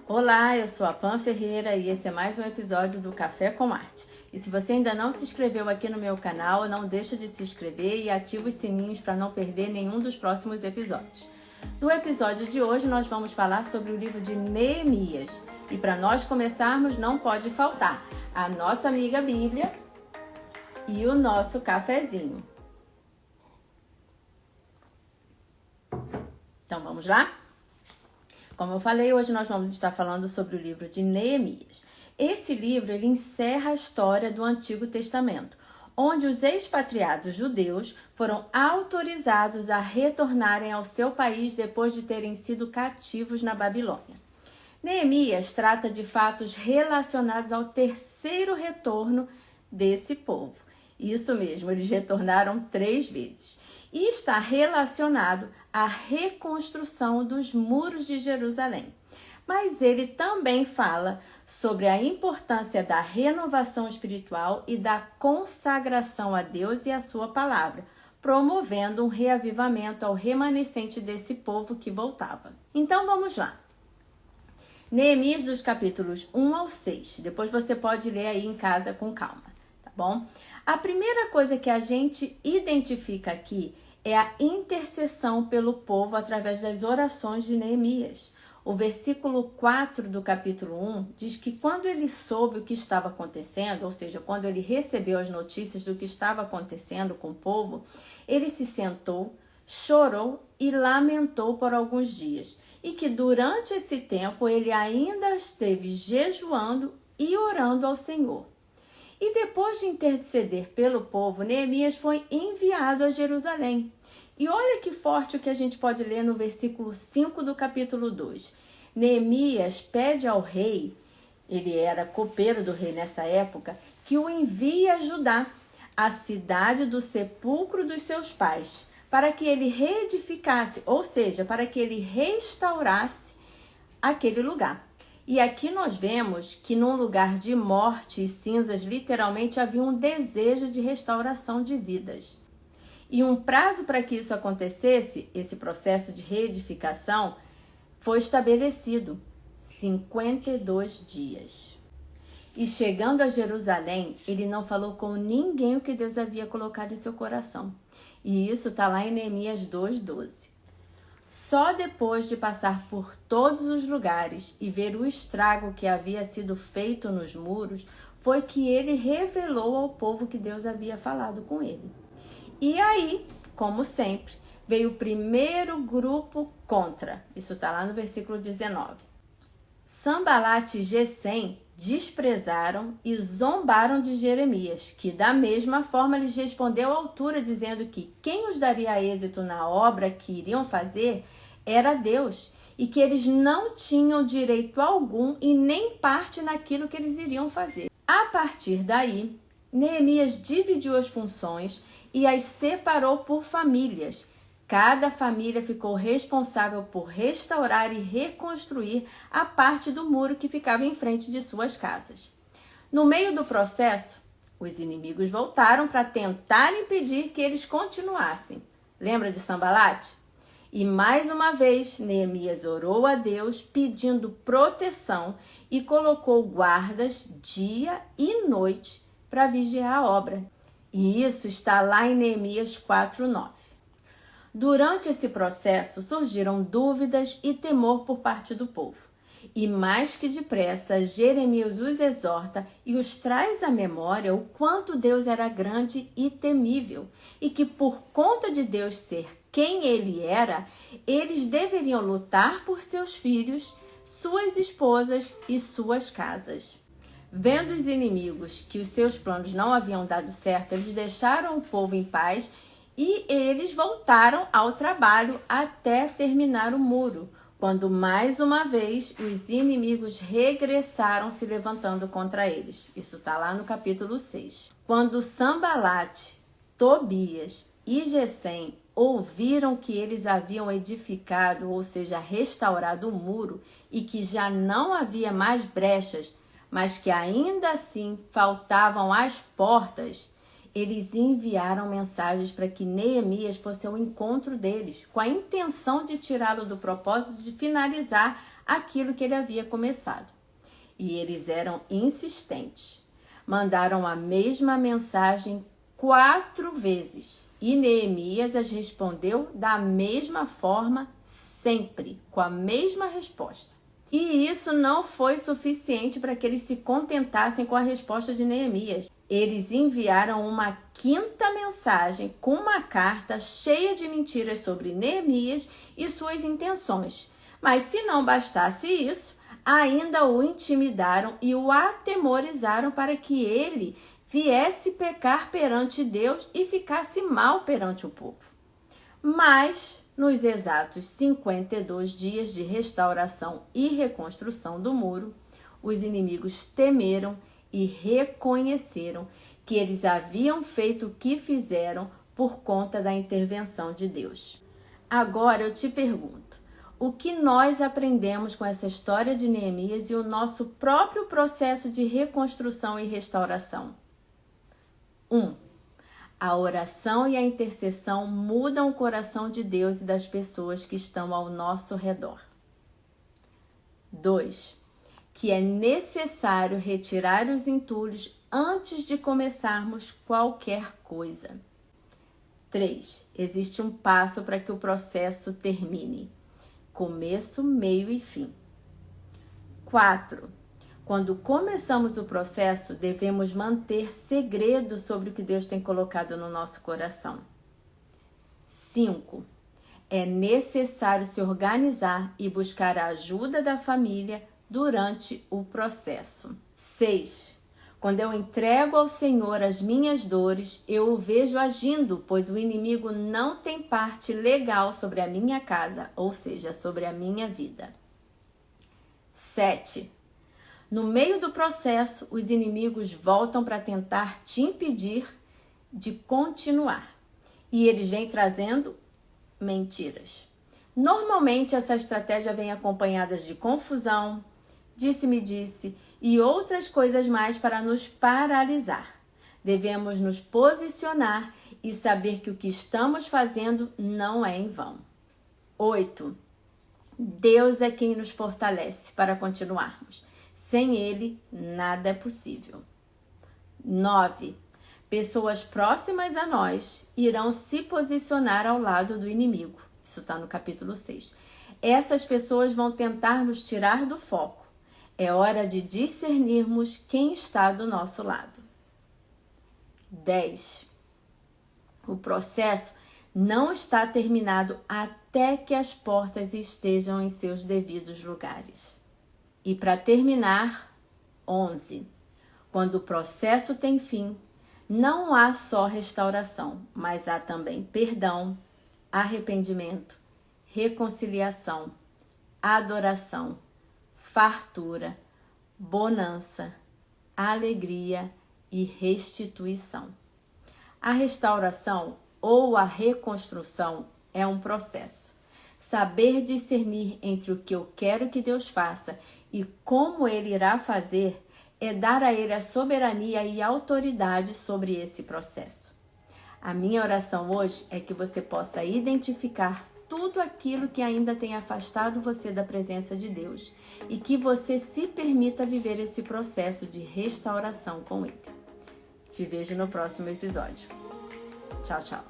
Olá, eu sou a Pan Ferreira e esse é mais um episódio do Café com Arte. E se você ainda não se inscreveu aqui no meu canal, não deixa de se inscrever e ativa os sininhos para não perder nenhum dos próximos episódios. No episódio de hoje nós vamos falar sobre o livro de Neemias. E para nós começarmos não pode faltar a nossa amiga Bíblia e o nosso cafezinho. Então vamos lá? Como eu falei, hoje nós vamos estar falando sobre o livro de Neemias. Esse livro ele encerra a história do Antigo Testamento, onde os expatriados judeus foram autorizados a retornarem ao seu país depois de terem sido cativos na Babilônia. Neemias trata de fatos relacionados ao terceiro retorno desse povo. Isso mesmo, eles retornaram 3 vezes. E está relacionado à reconstrução dos muros de Jerusalém. Mas ele também fala sobre a importância da renovação espiritual e da consagração a Deus e à sua palavra, promovendo um reavivamento ao remanescente desse povo que voltava. Então vamos lá. Neemias dos capítulos 1 ao 6. Depois você pode ler aí em casa com calma, tá bom? A primeira coisa que a gente identifica aqui é a intercessão pelo povo através das orações de Neemias. O versículo 4 do capítulo 1 diz que quando ele soube o que estava acontecendo, ou seja, quando ele recebeu as notícias do que estava acontecendo com o povo, ele se sentou, chorou e lamentou por alguns dias. E que durante esse tempo ele ainda esteve jejuando e orando ao Senhor. E depois de interceder pelo povo, Neemias foi enviado a Jerusalém. E olha que forte o que a gente pode ler no versículo 5 do capítulo 2. Neemias pede ao rei, ele era copeiro do rei nessa época, que o envie a Judá, a cidade do sepulcro dos seus pais, para que ele reedificasse, ou seja, para que ele restaurasse aquele lugar. E aqui nós vemos que num lugar de morte e cinzas, literalmente havia um desejo de restauração de vidas. E um prazo para que isso acontecesse, esse processo de reedificação, foi estabelecido, 52 dias. E chegando a Jerusalém, ele não falou com ninguém o que Deus havia colocado em seu coração. E isso está lá em Neemias 2:12. Só depois de passar por todos os lugares e ver o estrago que havia sido feito nos muros, foi que ele revelou ao povo que Deus havia falado com ele. E aí, como sempre, veio o primeiro grupo contra. Isso está lá no versículo 19. Sanbalat e Gesem desprezaram e zombaram de Jeremias, que da mesma forma lhes respondeu à altura, dizendo que quem os daria êxito na obra que iriam fazer era Deus, e que eles não tinham direito algum e nem parte naquilo que eles iriam fazer. A partir daí, Neemias dividiu as funções e as separou por famílias. Cada família ficou responsável por restaurar e reconstruir a parte do muro que ficava em frente de suas casas. No meio do processo, os inimigos voltaram para tentar impedir que eles continuassem. Lembra de Sanbalat? E mais uma vez, Neemias orou a Deus pedindo proteção e colocou guardas dia e noite para vigiar a obra. E isso está lá em Neemias 4:9. Durante esse processo surgiram dúvidas e temor por parte do povo. E mais que depressa, Jeremias os exorta e os traz à memória o quanto Deus era grande e temível, e que por conta de Deus ser quem ele era, eles deveriam lutar por seus filhos, suas esposas e suas casas. Vendo os inimigos que os seus planos não haviam dado certo, eles deixaram o povo em paz e eles voltaram ao trabalho até terminar o muro, quando mais uma vez os inimigos regressaram se levantando contra eles. Isso está lá no capítulo 6. Quando Sanbalat, Tobias e Gesem ouviram que eles haviam edificado, ou seja, restaurado o muro e que já não havia mais brechas, mas que ainda assim faltavam as portas, eles enviaram mensagens para que Neemias fosse ao encontro deles, com a intenção de tirá-lo do propósito de finalizar aquilo que ele havia começado. E eles eram insistentes. Mandaram a mesma mensagem 4 vezes. E Neemias as respondeu da mesma forma, sempre, com a mesma resposta. E isso não foi suficiente para que eles se contentassem com a resposta de Neemias. Eles enviaram uma 5ª mensagem com uma carta cheia de mentiras sobre Neemias e suas intenções. Mas se não bastasse isso, ainda o intimidaram e o atemorizaram para que ele viesse pecar perante Deus e ficasse mal perante o povo. Mas, nos exatos 52 dias de restauração e reconstrução do muro, os inimigos temeram e reconheceram que eles haviam feito o que fizeram por conta da intervenção de Deus. Agora eu te pergunto, o que nós aprendemos com essa história de Neemias e o nosso próprio processo de reconstrução e restauração? 1. A oração e a intercessão mudam o coração de Deus e das pessoas que estão ao nosso redor. 2. Que é necessário retirar os entulhos antes de começarmos qualquer coisa. 3. Existe um passo para que o processo termine: começo, meio e fim. 4. Quando começamos o processo, devemos manter segredo sobre o que Deus tem colocado no nosso coração. 5. É necessário se organizar e buscar a ajuda da família durante o processo. 6. Quando eu entrego ao Senhor as minhas dores, eu o vejo agindo, pois o inimigo não tem parte legal sobre a minha casa, ou seja, sobre a minha vida. 7. No meio do processo, os inimigos voltam para tentar te impedir de continuar. E eles vêm trazendo mentiras. Normalmente, essa estratégia vem acompanhada de confusão, disse-me-disse e outras coisas mais para nos paralisar. Devemos nos posicionar e saber que o que estamos fazendo não é em vão. 8. Deus é quem nos fortalece para continuarmos. Sem Ele, nada é possível. 9. Pessoas próximas a nós irão se posicionar ao lado do inimigo. Isso está no capítulo 6. Essas pessoas vão tentar nos tirar do foco. É hora de discernirmos quem está do nosso lado. 10. O processo não está terminado até que as portas estejam em seus devidos lugares. E para terminar, 11. Quando o processo tem fim, não há só restauração, mas há também perdão, arrependimento, reconciliação, adoração, fartura, bonança, alegria e restituição. A restauração ou a reconstrução é um processo. Saber discernir entre o que eu quero que Deus faça e como Ele irá fazer é dar a Ele a soberania e autoridade sobre esse processo. A minha oração hoje é que você possa identificar tudo aquilo que ainda tem afastado você da presença de Deus e que você se permita viver esse processo de restauração com Ele. Te vejo no próximo episódio. Tchau, tchau.